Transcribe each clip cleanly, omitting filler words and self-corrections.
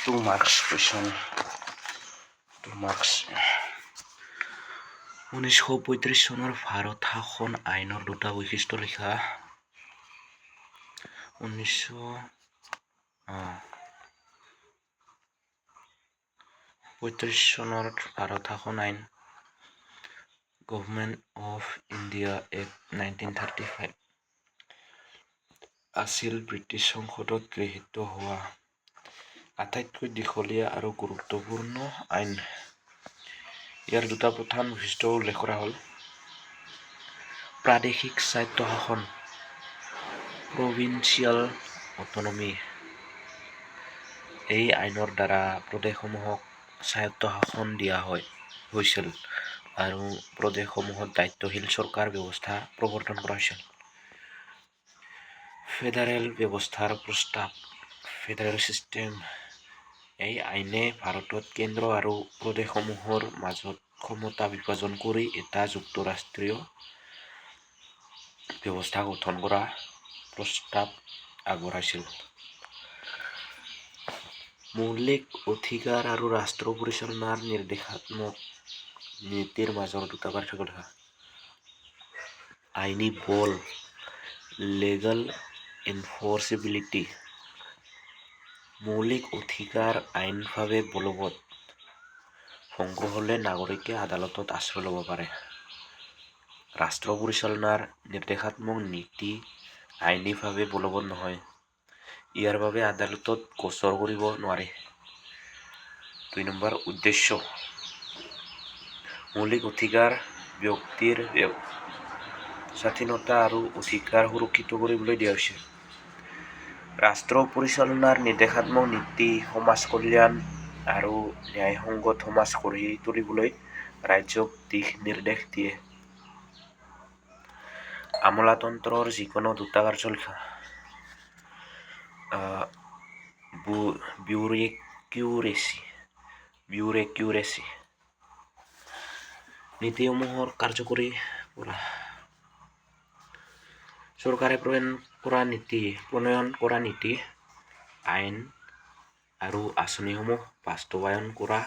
2 marks question 2 marks 1935 চনৰ ভাৰত শাসন আইনৰ দুটা বৈশিষ্ট্য লিখা 1935 চনৰ ভাৰত শাসন আইন গভৰ্ণমেণ্ট অফ ইণ্ডিয়া এক্ট 1935 আছিল ব্ৰিটিছ সংসদত গৃহীত হোৱা আটাইতকৈ দীঘলীয়া আৰু গুৰুত্বপূৰ্ণ আইন। ইয়াৰ দুটা প্ৰধান বৈশিষ্ট্য উল্লেখ কৰা হ'ল প্ৰাদেশিক স্বায়ত্তশাসন প্ৰভিন্সিয়েল অটনমি। এই আইনৰ দ্বাৰা প্ৰদেশসমূহক স্বায়ত্তশাসন দিয়া হৈছিল আৰু প্ৰদেশসমূহত দায়িত্বশীল চৰকাৰ ব্যৱস্থা প্ৰৱৰ্তন কৰা হৈছিল। ফেডাৰেল ব্যৱস্থাৰ প্ৰস্তাৱ ফেডাৰেল চিষ্টেম। এই আইনে ভাৰতত কেন্দ্ৰ আৰু প্ৰদেশসমূহৰ মাজত ক্ষমতা বিভাজন কৰি এটা যুক্তৰাষ্ট্ৰীয় ব্যৱস্থা গঠন কৰা প্ৰস্তাৱ আগবঢ়াইছিল। মৌলিক অধিকাৰ আৰু ৰাষ্ট্ৰ পৰিচালনাৰ নিৰ্দেশাত্মক নীতিৰ মাজৰ দুটা পাৰ্থক্য দেখা। আইনী বল লিগেল এনফৰ্চিবিলিটি। মৌলিক অধিকাৰ আইনভাৱে বলবৎ। ভংগ হ'লে নাগৰিকে আদালতত আশ্ৰয় ল'ব পাৰে। ৰাষ্ট্ৰ পৰিচালনাৰ নিৰ্দেশাত্মক নীতি আইনীভাৱে বলবৎ নহয়। ইয়াৰ বাবে আদালতত গোচৰ কৰিব নোৱাৰে। 2 নম্বৰ উদ্দেশ্য মৌলিক অধিকাৰ ব্যক্তিৰ স্বাধীনতা আৰু অধিকাৰ সুৰক্ষিত কৰিবলৈ দিয়া হৈছে। ৰাষ্ট্ৰ পৰিচালনাৰ নিৰ্দেশাত্মক নীতি সমাজ কল্যাণ আৰু ন্যায়সংগত সমাজ গঢ়ি তুলিবলৈ ৰাজ্যক দিশ নিৰ্দেশ দিয়ে। আমোলাতন্ত্ৰৰ যিকোনো দুটা কাৰ্য লিখা। বিউৰেক্ৰেচি। নীতিসমূহৰ কাৰ্যকৰী কৰা। চৰকাৰে প্ৰণয়ন কৰা নীতি, আইন আৰু আঁচনিসমূহ বাস্তৱায়ন কৰা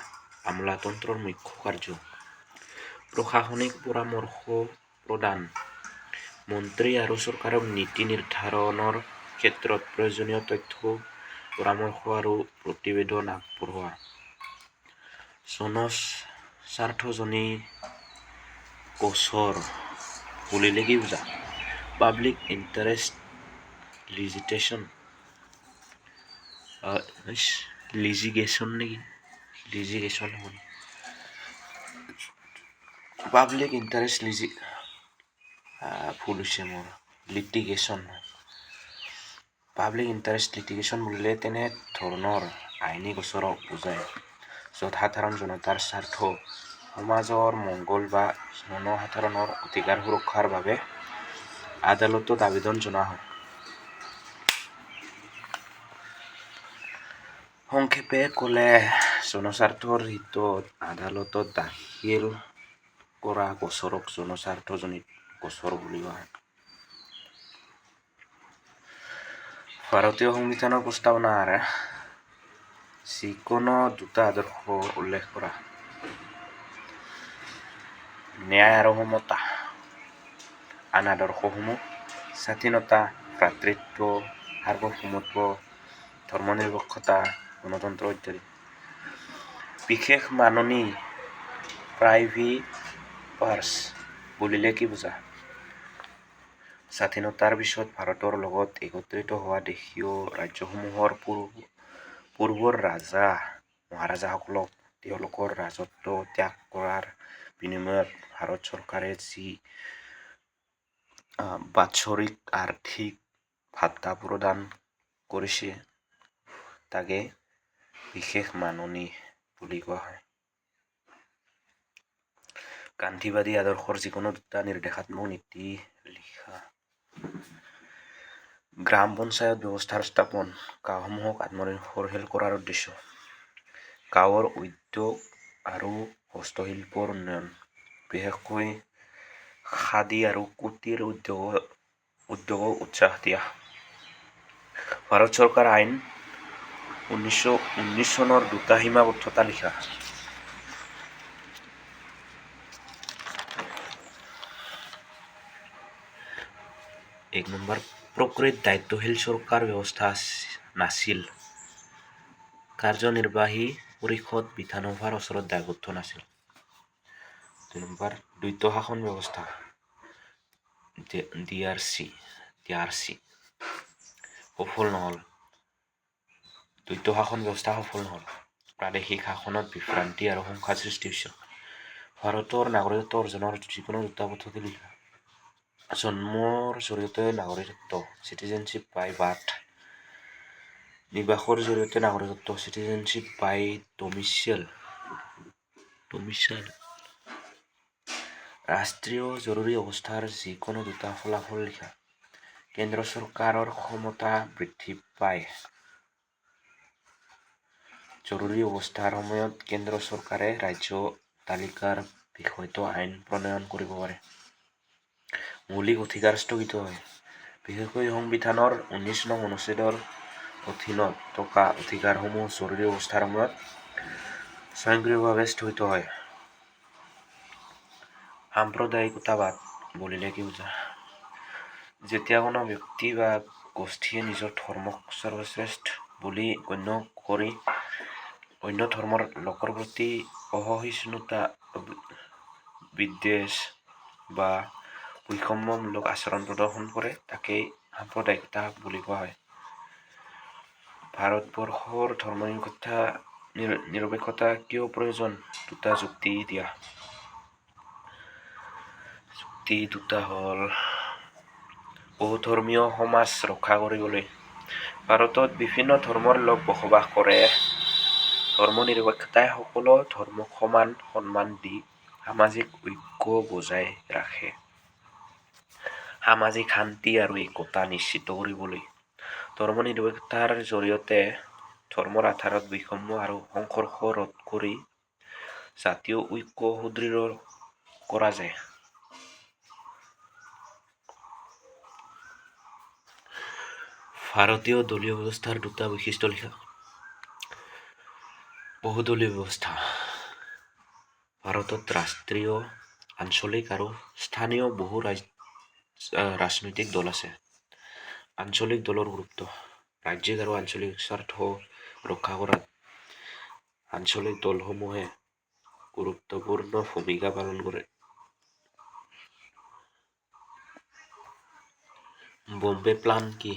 আমোলাতন্ত্ৰৰ মুখ্য কাৰ্য। প্ৰশাসনিক পৰামৰ্শ প্ৰদান। মন্ত্ৰী আৰু চৰকাৰক নীতি নিৰ্ধাৰণৰ ক্ষেত্ৰত প্ৰয়োজনীয় তথ্য, পৰামৰ্শ আৰু প্ৰতিবেদন আগবঢ়োৱা। জনস্বাৰ্থজনী গোচৰ বুলিলে কি বুজা? Public interest litigation public interest litigation বুলিলে তেনে ধৰণৰ আইনী গোচৰক বুজায় য'ত সাধাৰণ জনতাৰ স্বাৰ্থ, সমাজৰ মংগল বা জনসাধাৰণৰ অধিকাৰ সুৰক্ষাৰ বাবে আদালতত আবেদন জনোৱা হয়। সংক্ষেপে ক'লে জনস্বাৰ্থৰ হিতত আদালতত দাখিল কৰা গোচৰক জনস্বাৰ্থজনিত গোচৰ বুলি কোৱা হয়। ভাৰতীয় সংবিধানৰ প্ৰস্তাৱনাৰ যিকোনো দুটা আদৰ্শ উল্লেখ কৰা। ন্যায় আৰু সমতা। আন আদৰ্শসমূহ স্বাধীনতা, ভ্ৰাতৃত্ব, সাৰ্বভৌমত্ব, ধৰ্মনিৰপেক্ষতা, গণতন্ত্ৰ ইত্যাদি। বিশেষ মাননী প্ৰাইভিপাৰ্ছ বুলিলে কি বুজা? স্বাধীনতাৰ পিছত ভাৰতৰ লগত একত্ৰিত হোৱা দেশীয় ৰাজ্যসমূহৰ পূৰ্বৰ ৰাজা মহাৰাজাসকলক তেওঁলোকৰ ৰাজত্ব ত্যাগ কৰাৰ বিনিময়ত ভাৰত চৰকাৰে যি বাৎসৰিক আৰ্থিক ভাত্তা প্ৰদান কৰিছে তাকে বিশেষ মাননী বুলি কোৱা হয়। গান্ধীবাদী আদৰ্শৰ যিকোনো দুটা নিৰ্দেশাত্মক নীতি লিখা। গ্ৰাম পঞ্চায়ত ব্যৱস্থাৰ স্থাপন। গাঁওসমূহক আত্মনিৰ্ভৰশীল কৰাৰ উদ্দেশ্য। গাঁৱৰ উদ্যোগ আৰু হস্তশিল্পৰ উন্নয়ন, বিশেষকৈ খাদী আৰু কুটীৰ উদ্যোগক উৎসাহ দিয়া। ভাৰত চৰকাৰ আইন 1919 চনৰ দুটা সীমাবদ্ধতা লিখা। এক নম্বৰ, প্ৰকৃত দায়িত্বশীল চৰকাৰ ব্যৱস্থা নাছিল। কাৰ্যনিৰ্বাহী পৰিষদ বিধানসভাৰ ওচৰত দায়বদ্ধ নাছিল। 2 নম্বৰ, দ্বৈত শাসন ব্যৱস্থা DRC সফল নহ'ল। দ্বৈত শাসন ব্যৱস্থা সফল নহ'ল। প্ৰাদেশিক শাসনত বিভ্ৰান্তি আৰু সংঘাত সৃষ্টি হৈছিল। ভাৰতৰ নাগৰিকত্ব অৰ্জনৰ যিকোনো দুটা পদ্ধতি লিখা। জন্মৰ জৰিয়তে নাগৰিকত্ব চিটিজেনশ্বিপ বাই বাৰ্থ, নিবাসৰ জৰিয়তে নাগৰিকত্ব চিটিজেনশ্বিপ বাই ডমিচাইল। ৰাষ্ট্ৰীয় জৰুৰী অৱস্থাৰ যিকোনো দুটা ফলাফল লিখা। কেন্দ্ৰ চৰকাৰৰ ক্ষমতা বৃদ্ধি পায়। জৰুৰী অৱস্থাৰ সময়ত কেন্দ্ৰ চৰকাৰে ৰাজ্য তালিকাৰ বিষয়টো আইন প্ৰণয়ন কৰিব পাৰে। মৌলিক অধিকাৰ স্থগিত হয়। বিশেষকৈ সংবিধানৰ 19 নং অনুচ্ছেদৰ অধীনত থকা অধিকাৰসমূহ জৰুৰী অৱস্থাৰ সময়ত স্বয়ংক্ৰিয়ভাৱে স্থগিত হয়। সাম্প্ৰদায়িকতাবাদ বুলিলে কি বুজা? যেতিয়া কোনো ব্যক্তি বা গোষ্ঠীয়ে নিজৰ ধৰ্মক সৰ্বশ্ৰেষ্ঠ বুলি গণ্য কৰি অন্য ধৰ্মৰ লোকৰ প্ৰতি অসহিষ্ণুতা, বিদ্বেষ বা বৈষম্যমূলক আচৰণ প্ৰদৰ্শন কৰে, তাকেই সাম্প্ৰদায়িকতা বুলি কোৱা হয়। ভাৰতবৰ্ষৰ ধৰ্মনিৰপেক্ষতা কিয় প্ৰয়োজন? দুটা যুক্তি দিয়া। যুক্তি দুটা হ'ল, বহুধৰ্মীয় সমাজ ৰক্ষা কৰিবলৈ। ভাৰতত বিভিন্ন ধৰ্মৰ লোক বসবাস কৰে। ধৰ্মনিৰপেক্ষতাই সকলো ধৰ্মক সমান সন্মান দি সামাজিক ঐক্য বজাই ৰাখে। সামাজিক শান্তি আৰু একতা নিশ্চিত কৰিবলৈ। ধৰ্মনিৰপেক্ষতাৰ জৰিয়তে ধৰ্মৰ আধাৰত বৈষম্য আৰু সংঘৰ্ষ ৰোধ কৰি জাতীয় ঐক্য সুদৃঢ় কৰা যায়। ভাৰতীয় দলীয় ব্যৱস্থাৰ দুটা বৈশিষ্ট্য লিখা। বহুদলীয় ব্যৱস্থা। ভাৰতত ৰাষ্ট্ৰীয়, আঞ্চলিক আৰু স্থানীয় বহু ৰাজনৈতিক দল আছে। আঞ্চলিক দলৰ গুৰুত্ব। ৰাজ্যিক আৰু আঞ্চলিক স্বাৰ্থ ৰক্ষা কৰাত আঞ্চলিক দলসমূহে গুৰুত্বপূৰ্ণ ভূমিকা পালন কৰে। বম্বে প্লান কি?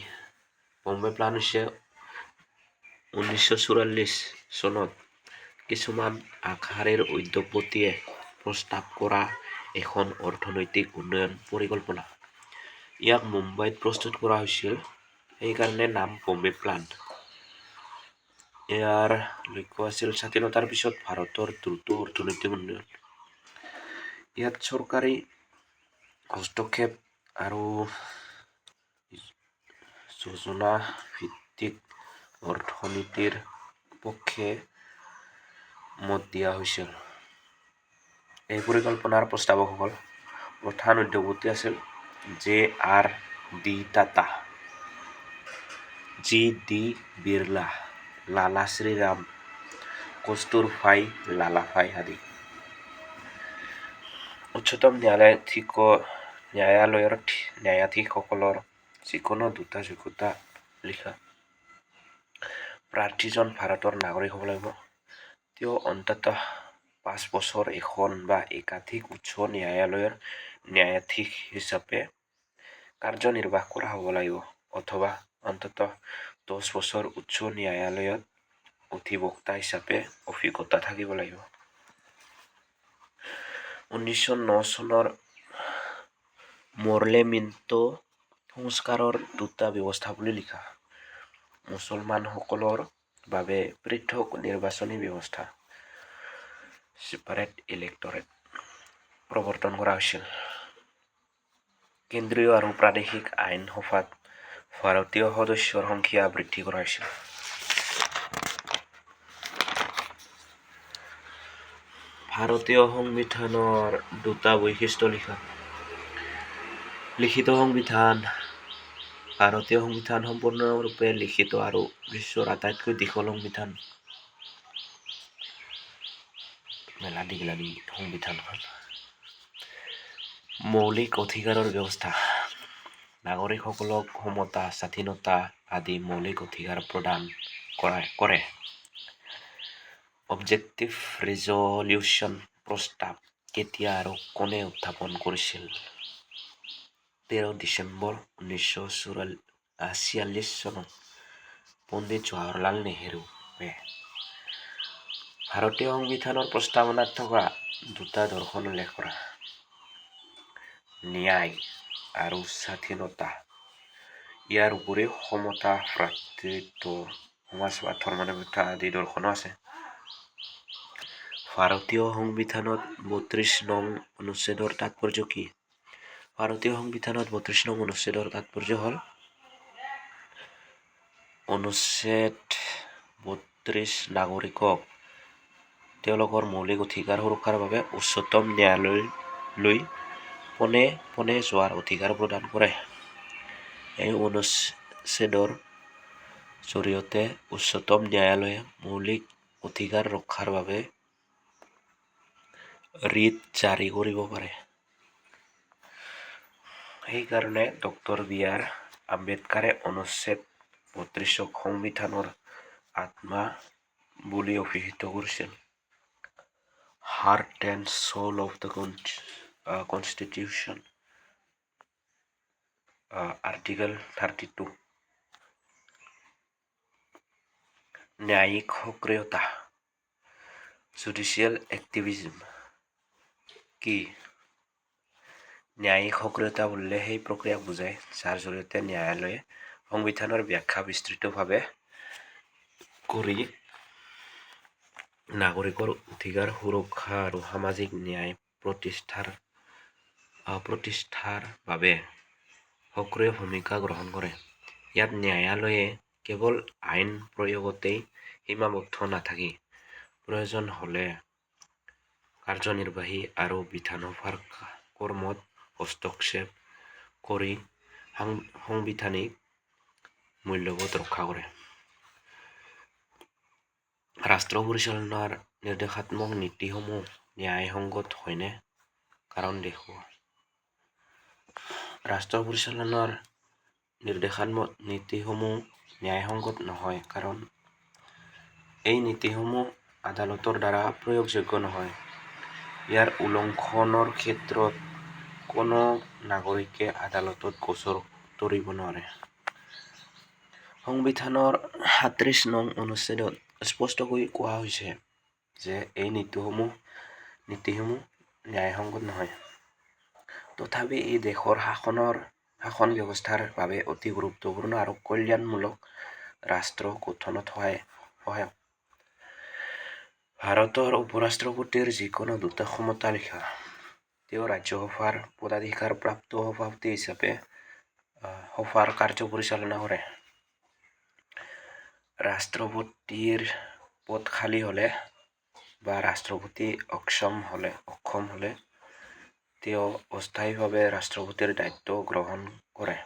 বম্বে প্লান হৈছে 1944 চনত কিছুমান আগশাৰীৰ উদ্যোগপতিয়ে প্ৰস্তাৱ কৰা এখন অৰ্থনৈতিক উন্নয়ন পৰিকল্পনা। ইয়াক মুম্বাইত প্ৰস্তুত কৰা হৈছিল, সেইকাৰণে নাম বম্বে প্লান। ইয়াৰ লক্ষ্য আছিল স্বাধীনতাৰ পিছত ভাৰতৰ দ্ৰুত অৰ্থনৈতিক উন্নয়ন। ইয়াত চৰকাৰী হস্তক্ষেপ আৰু যোজনা ভিত্তিক অৰ্থনীতিৰ পক্ষে মত দিয়া হৈছিল। এই পৰিকল্পনাৰ প্ৰস্তাৱকসকল প্ৰধান উদ্যোগপতি আছিল J.R.D. টাটা, G.D. বিৰলা, লালা শ্ৰীৰাম, কস্তুৰভাই লালাভাই আদি। উচ্চতম ন্যায়ালয়ৰ ন্যায়াধীশসকলৰ যিকোনো দুটা যোগ্যতা লিখা। প্ৰাৰ্থীজন ভাৰতৰ নাগৰিক হ'ব লাগিব। তেওঁ অন্ততঃ 5 বছৰ এখন বা একাধিক উচ্চ ন্যায়ালয়ৰ ন্যায়াধীশ হিচাপে কাৰ্যনিৰ্বাহ কৰা হ'ব লাগিব, অথবা অন্ততঃ 10 বছৰ উচ্চ ন্যায়ালয়ত অধিবক্তা হিচাপে অভিজ্ঞতা থাকিব লাগিব। 1909 চনৰ মৰলে মিণ্টো সংস্কাৰৰ দুটা ব্যৱস্থাৱলী লিখা। মুছলমানসকলৰ বাবে পৃথক নিৰ্বাচনী ব্যৱস্থা ছেপাৰেট ইলেক্টৰেট প্ৰৱৰ্তন কৰা হৈছিল। কেন্দ্ৰীয় আৰু প্ৰাদেশিক আইন সভাত ভাৰতীয় সদস্যৰ সংখ্যা বৃদ্ধি কৰা হৈছিল। ভাৰতীয় সংবিধানৰ দুটা বৈশিষ্ট্য লিখা। লিখিত সংবিধান ভাৰতীয় সংবিধান সম্পূৰ্ণৰূপে লিখিত আৰু বিশ্বৰ আটাইতকৈ দীঘল সংবিধান। মেলা দীঘল সংবিধানখন। মৌলিক অধিকাৰৰ ব্যৱস্থা। নাগৰিকসকলক সমতা, স্বাধীনতা আদি মৌলিক অধিকাৰ প্ৰদান কৰে। অবজেক্টিভ ৰিজলিউশ্যন প্ৰস্তাৱ কেতিয়া আৰু কোনে উত্থাপন কৰিছিল? 13 ডিচেম্বৰ 1946 চনত পণ্ডিত জৱাহৰলাল নেহৰুৱে। ভাৰতীয় সংবিধানৰ প্ৰস্তাৱনাত থকা দুটা দৰ্শন উল্লেখ কৰা। ন্যায় আৰু স্বাধীনতা। ইয়াৰ উপৰিও সমতা, ভ্ৰাতৃত্ব, সমাজবাদ, ধৰ্মনিৰপেক্ষতা আদি দৰ্শনো আছে। ভাৰতীয় সংবিধানত 32 নং অনুচ্ছেদৰ তাৎপৰ্য কি? ভাৰতীয় সংবিধানত 32 নং অনুচ্ছেদৰ তাৎপৰ্য হ'ল অনুচ্ছেদ 32 নাগৰিকক তেওঁলোকৰ মৌলিক অধিকাৰ সুৰক্ষাৰ বাবে উচ্চতম ন্যায়ালয়লৈ পোনে পোনে যোৱাৰ অধিকাৰ প্ৰদান কৰে। এই অনুচ্ছেদৰ জৰিয়তে উচ্চতম ন্যায়ালয়ে মৌলিক অধিকাৰ ৰক্ষাৰ বাবে ৰিট জাৰি কৰিব পাৰে। সেইকাৰণে ডক্টৰ বি.আৰ. আম্বেদকাৰে অনুচ্ছেদ 32ক সংবিধানৰ আত্মা বুলি অভিহিত কৰিছিল। Heart and soul of the constitution. Article 32। ন্যায়িক সক্ৰিয়তা। জুডিচিয়েল এক্টিভিজম কি? ন্যায়িক সক্ৰিয়তা বুলিলে সেই প্ৰক্ৰিয়াক বুজায় যাৰ জৰিয়তে ন্যায়ালয়ে সংবিধানৰ ব্যাখ্যা বিস্তৃতভাৱে কৰি নাগৰিকৰ অধিকাৰ সুৰক্ষা আৰু সামাজিক ন্যায় প্ৰতিষ্ঠাৰ বাবে সক্ৰিয় ভূমিকা গ্ৰহণ কৰে। ইয়াত ন্যায়ালয়ে কেৱল আইন প্ৰয়োগতেই সীমাবদ্ধ নাথাকি প্ৰয়োজন হ'লে কাৰ্যনিৰ্বাহী আৰু বিধানসভাৰ কৰ্মত হস্তক্ষেপ কৰি সাংবিধানিক মূল্যবোধ ৰক্ষা কৰে। ৰাষ্ট্ৰ পৰিচালনাৰ নিৰ্দেশাত্মক নীতিসমূহ ন্যায়সংগত হয়নে? কাৰণ দেখুওৱা। ৰাষ্ট্ৰ পৰিচালনাৰ নিৰ্দেশাত্মক নীতিসমূহ ন্যায়সংগত নহয় কাৰণ এই নীতিসমূহ আদালতৰ দ্বাৰা প্ৰয়োগযোগ্য নহয়। ইয়াৰ উলংঘনৰ ক্ষেত্ৰত কোনো নাগৰিকে আদালতত গোচৰ তৰিব নোৱাৰে। সংবিধানৰ 37 নং অনুচ্ছেদত স্পষ্টকৈ কোৱা হৈছে যে এই নীতিসমূহ ন্যায়সংগত নহয়। তথাপি ই দেশৰ শাসন ব্যৱস্থাৰ বাবে অতি গুৰুত্বপূৰ্ণ আৰু কল্যাণমূলক ৰাষ্ট্ৰ গঠনত সহায়ক। ভাৰতৰ উপ-ৰাষ্ট্ৰপতিৰ যিকোনো দুটা ক্ষমতা লিখা। তেওঁ ৰাজ্যসভাৰ পদাধিকাৰপ্ৰাপ্ত সভাপতি হিচাপে সভাৰ কাৰ্য পৰিচালনা কৰে। ৰাষ্ট্ৰপতিৰ পদ খালী হ'লে বা ৰাষ্ট্ৰপতি অক্ষম হ'লে তেওঁ অস্থায়ীভাৱে ৰাষ্ট্ৰপতিৰ দায়িত্ব গ্ৰহণ কৰে।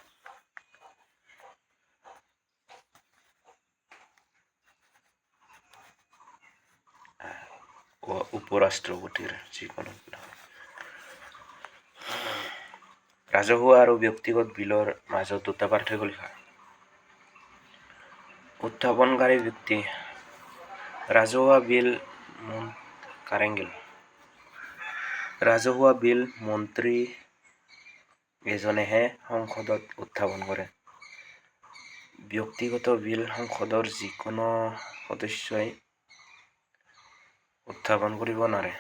উপ-ৰাষ্ট্ৰপতিৰ যিকোনো। ৰাজহুৱা আৰু ব্যক্তিগত বিলৰ মাজত দুটা পাৰ্থক্য লিখা। উত্থাপনকাৰী ব্যক্তি। ৰাজহুৱা বিল মন্ত্ৰী এজনেহে সংসদত উত্থাপন কৰে। ব্যক্তিগত বিল সংসদৰ যিকোনো সদস্যই উত্থাপন কৰিব নোৱাৰে।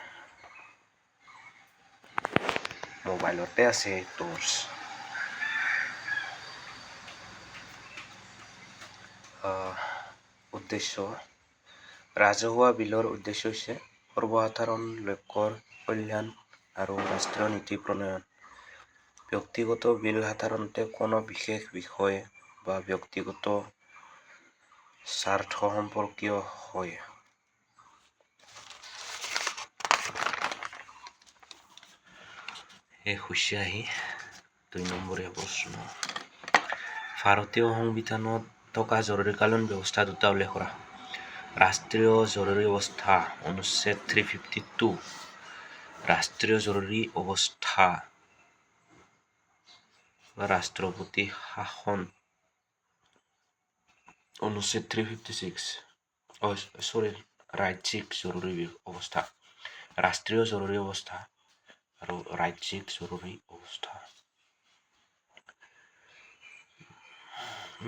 মোবাইলতে আছে টৰ্চ। উদ্দেশ্য। ৰাজহুৱা বিলৰ উদ্দেশ্য হৈছে সৰ্বসাধাৰণ লোকৰ কল্যাণ আৰু ৰাষ্ট্ৰীয় নীতি প্ৰণয়ন। ব্যক্তিগত বিল সাধাৰণতে কোনো বিশেষ বিষয় বা ব্যক্তিগত স্বাৰ্থ সম্পৰ্কীয় হয়। শেষ হৈছে 2 নম্বৰীয়া প্ৰশ্ন। ভাৰতীয় সংবিধানত থকা জৰুৰীকালীন ব্যৱস্থা দুটা উল্লেখ কৰা। ৰাষ্ট্ৰীয় জৰুৰী অৱস্থা অনুচ্ছেদ 352, ৰাষ্ট্ৰীয় জৰুৰী অৱস্থা বা ৰাষ্ট্ৰপতি শাসন অনুচ্ছেদ 356, ৰাজ্যিক জৰুৰী অৱস্থা, ৰাষ্ট্ৰীয় জৰুৰী অৱস্থা আৰু ৰাজ্যিক জৰুৰী অৱস্থা।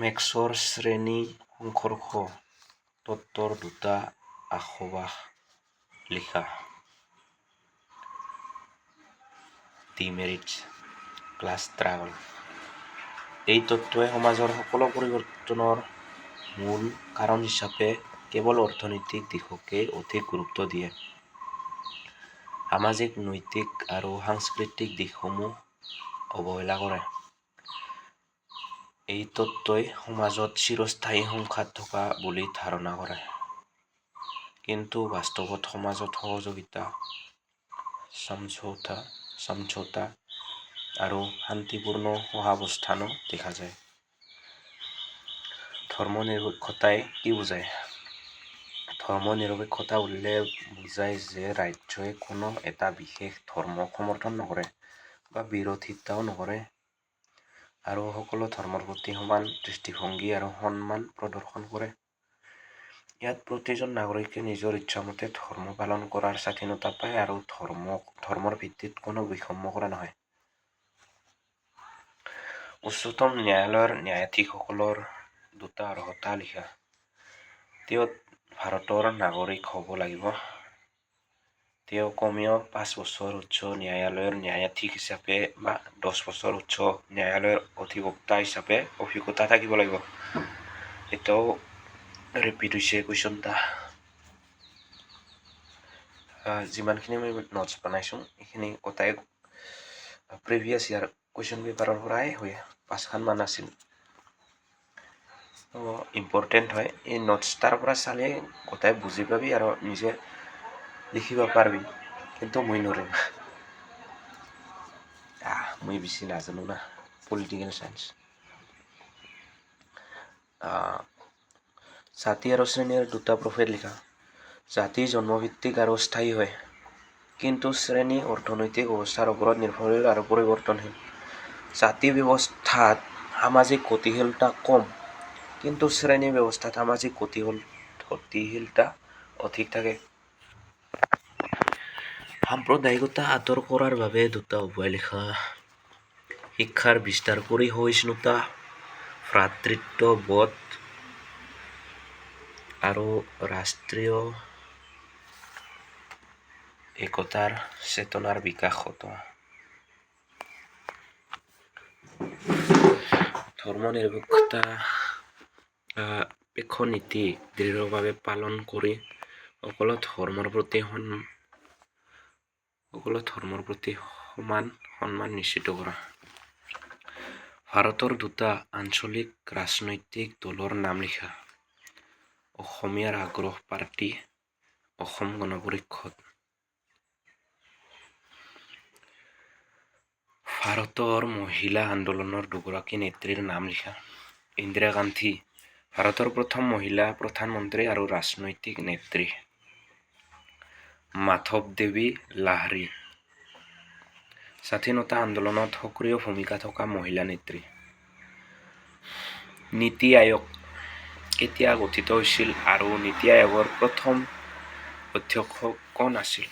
মেক্সৰ শ্ৰেণী সংঘৰ্ষ তত্ত্বৰ দুটা আশবাস লিখা। ডিমেৰিটছ, ক্লাছ ষ্ট্ৰাগল। এই তত্ত্বই সমাজৰ সকলো পৰিৱৰ্তনৰ মূল কাৰণ হিচাপে কেৱল অৰ্থনৈতিক দিশকেই অধিক গুৰুত্ব দিয়ে। সামাজিক, নৈতিক আৰু সাংস্কৃতিক দিশসমূহ অৱহেলা কৰে। এই তত্ত্বই সমাজত চিৰস্থায়ী সংঘাত থকা বুলি ধাৰণা কৰে। কিন্তু বাস্তৱত সমাজত সহযোগিতা, সমঝোতা আৰু শান্তিপূৰ্ণ সহাৱস্থানো দেখা যায়। ধৰ্মনিৰপেক্ষতাই কি বুজায়? ধৰ্মনিৰপেক্ষতা বুজায় যে ৰাজ্যই কোনো এটা বিশেষ ধৰ্মক সমৰ্থন নকৰে বা বিৰোধিতাও নকৰে আৰু সকলো ধৰ্মৰ প্ৰতি সমান দৃষ্টিভংগী আৰু সন্মান প্ৰদৰ্শন কৰে। ইয়াত প্ৰতিজন নাগৰিকে নিজৰ ইচ্ছামতে ধৰ্ম পালন কৰাৰ স্বাধীনতা পায় আৰু ধৰ্মৰ ভিত্তিত কোনো বৈষম্য কৰা নহয়। উচ্চতম ন্যায়ালয়ৰ ন্যায়াধীশসকলৰ দুটা অৰ্হতা লিখা। তেওঁ ভাৰতৰ নাগৰিক হ'ব লাগিব। তেওঁ কমেও 5 বছৰ উচ্চ ন্যায়ালয়ৰ ন্যায়াধীশ হিচাপে বা 10 বছৰ উচ্চ ন্যায়ালয়ৰ অধিবক্তা হিচাপে অভিজ্ঞতা থাকিব লাগিব। এটাও ৰিপিট হৈছে কুৱেশ্যনটা। যিমানখিনি মই নোটছ বনাইছোঁ এইখিনি গোটাই প্ৰিভিয়াছ ইয়াৰ কুৱেশ্যন পেপাৰৰ পৰাই হয়, 5খান আছিল। ইম্পৰ্টেণ্ট হয়। এই নোটছটাৰ পৰা চালে গোটাই বুজি পাবি আৰু নিজে লিখিব পাৰিবি, কিন্তু মই নোৱাৰিম। মই বেছি নাজানো না পলিটিকেল চায়েন্স। জাতি আৰু শ্ৰেণীৰ দুটা প্ৰভেদ লিখা। জাতি জন্মভিত্তিক আৰু স্থায়ী হয়, কিন্তু শ্ৰেণী অৰ্থনৈতিক অৱস্থাৰ ওপৰত নিৰ্ভৰশীল আৰু পৰিৱৰ্তনশীল। জাতি ব্যৱস্থাত সামাজিক গতিশীলতা কম, কিন্তু শ্ৰেণী ব্যৱস্থাত সামাজিক গতিশীলতা অধিক থাকে। সাম্প্ৰদায়িকতা আঁতৰ কৰাৰ বাবে দুটা উপায় লিখা। শিক্ষাৰ বিস্তাৰ কৰি সহিষ্ণুতা, ভ্ৰাতৃত্ববোধ আৰু ৰাষ্ট্ৰীয় একতাৰ চেতনাৰ বিকাশ ঘটোৱা। ধৰ্মনিৰপেক্ষ নীতি দৃঢ়ভাৱে পালন কৰি সকলো ধৰ্মৰ প্ৰতি সমান সন্মান নিশ্চিত কৰা। ভাৰতৰ দুটা আঞ্চলিক ৰাজনৈতিক দলৰ নাম লিখা। অসমীয়াৰ আগ্ৰহ পাৰ্টি, অসম গণ পৰিষদ। ভাৰতৰ মহিলা আন্দোলনৰ দুগৰাকী নেত্ৰীৰ নাম লিখা। ইন্দিৰা গান্ধী, ভাৰতৰ প্ৰথম মহিলা প্ৰধানমন্ত্ৰী আৰু ৰাজনৈতিক নেত্ৰী। মাধৱদেৱী লাহৰী, স্বাধীনতা আন্দোলনত সক্ৰিয় ভূমিকা থকা মহিলা নেত্ৰী। নীতি আয়োগ কেতিয়া গঠিত হৈছিল আৰু নীতি আয়োগৰ প্ৰথম অধ্যক্ষ কোন আছিল?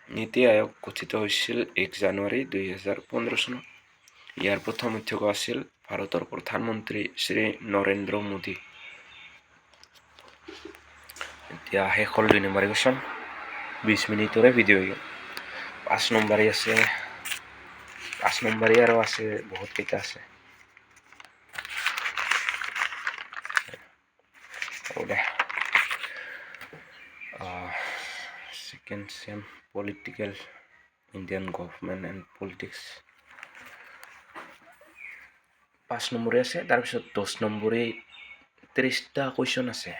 নীতি আয়োগ গঠিত হৈছিল 1 জানুৱাৰী 2015 চনত। ইয়াৰ প্ৰথম অধ্যক্ষ আছিল ভাৰতৰ প্ৰধানমন্ত্ৰী শ্ৰী নৰেন্দ্ৰ মোদী। এতিয়া শেষ হ'ল 2 নম্বৰী কুৱেশ্যন, 20 মিনিটৰে ভিডিঅ'। 5 নম্বৰী আছে, 5 নম্বৰী আৰু আছে, বহুত কেইটা আছে। Second sem political Indian government and politics 5 নম্বৰী আছে, তাৰপিছত 10 নম্বৰী 30টা কুৱেশ্যন আছে।